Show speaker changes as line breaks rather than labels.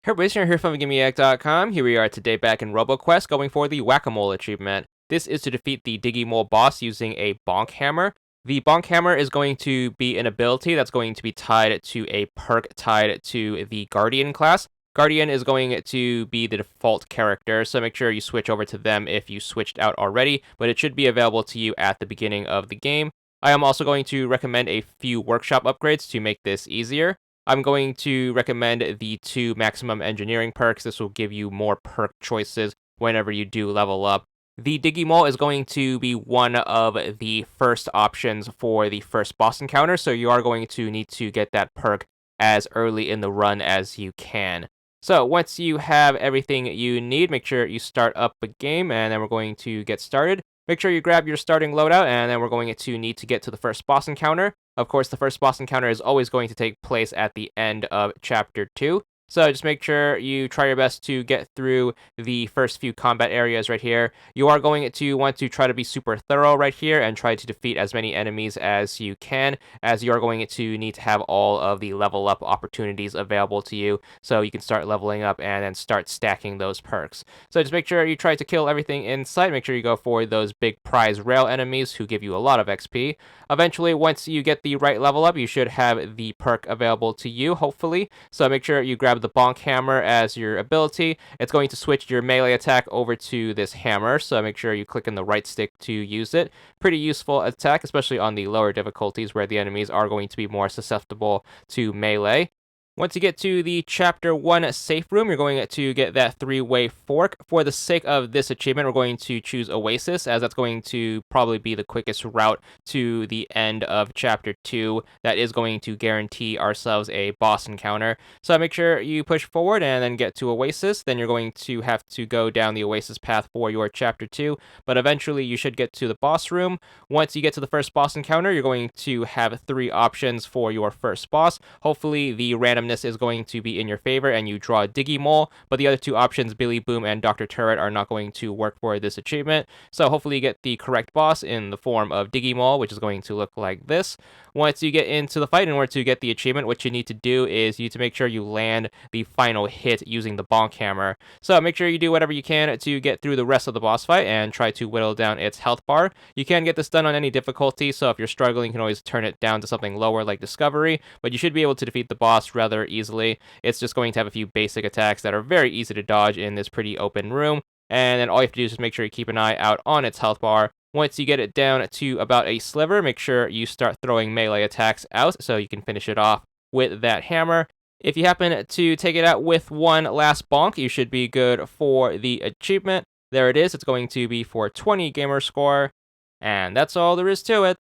Hey, everybody, here from VidGamiac.com. Here we are today back in Roboquest going for the Whack-A-Mole achievement. This is to defeat the Diggy Mole boss using a Bonk Hammer. The Bonk Hammer is going to be an ability that's going to be tied to a perk tied to the Guardian class. Guardian is going to be the default character, so make sure you switch over to them if you switched out already, but it should be available to you at the beginning of the game. I am also going to recommend a few workshop upgrades to make this easier. I'm going to recommend the 2 maximum engineering perks. This will give you more perk choices whenever you do level up. The Diggy Mole is going to be one of the first options for the first boss encounter, so you are going to need to get that perk as early in the run as you can. So once you have everything you need, make sure you start up a game, and then we're going to get started. Make sure you grab your starting loadout, and then we're going to need to get to the first boss encounter. Of course, the first boss encounter is always going to take place at the end of Chapter 2. So just make sure you try your best to get through the first few combat areas right here. You are going to want to try to be super thorough right here and try to defeat as many enemies as you can, as you are going to need to have all of the level up opportunities available to you so you can start leveling up and then start stacking those perks. So just make sure you try to kill everything in sight. Make sure you go for those big prize rail enemies who give you a lot of XP. Eventually, once you get the right level up, you should have the perk available to you, hopefully. So make sure you grab the Bonk Hammer as your ability. It's going to switch your melee attack over to this hammer, so make sure you click in the right stick to use it. Pretty useful attack, especially on the lower difficulties where the enemies are going to be more susceptible to melee. Once you get to the Chapter 1 safe room, you're going to get that 3-way fork. For the sake of this achievement, we're going to choose Oasis, as that's going to probably be the quickest route to the end of Chapter 2. That is going to guarantee ourselves a boss encounter. So make sure you push forward and then get to Oasis. Then you're going to have to go down the Oasis path for your Chapter 2. But eventually, you should get to the boss room. Once you get to the first boss encounter, you're going to have 3 options for your first boss. Hopefully, the random is going to be in your favor and you draw Diggy Mole, but the other 2 options, Billy Boom and Dr. Turret, are not going to work for this achievement. So hopefully you get the correct boss in the form of Diggy Mole, which is going to look like this. Once you get into the fight, in order to get the achievement, what you need to do is you need to make sure you land the final hit using the Bonk Hammer. So make sure you do whatever you can to get through the rest of the boss fight and try to whittle down its health bar. You can get this done on any difficulty, so if you're struggling, you can always turn it down to something lower like Discovery, but you should be able to defeat the boss rather easily. It's just going to have a few basic attacks that are very easy to dodge in this pretty open room, and then all you have to do is just make sure you keep an eye out on its health bar. Once you get it down to about a sliver, make sure you start throwing melee attacks out so you can finish it off with that hammer. If you happen to take it out with one last bonk, you should be good for the achievement. There it is. It's going to be for 20 gamer score, and that's all there is to it.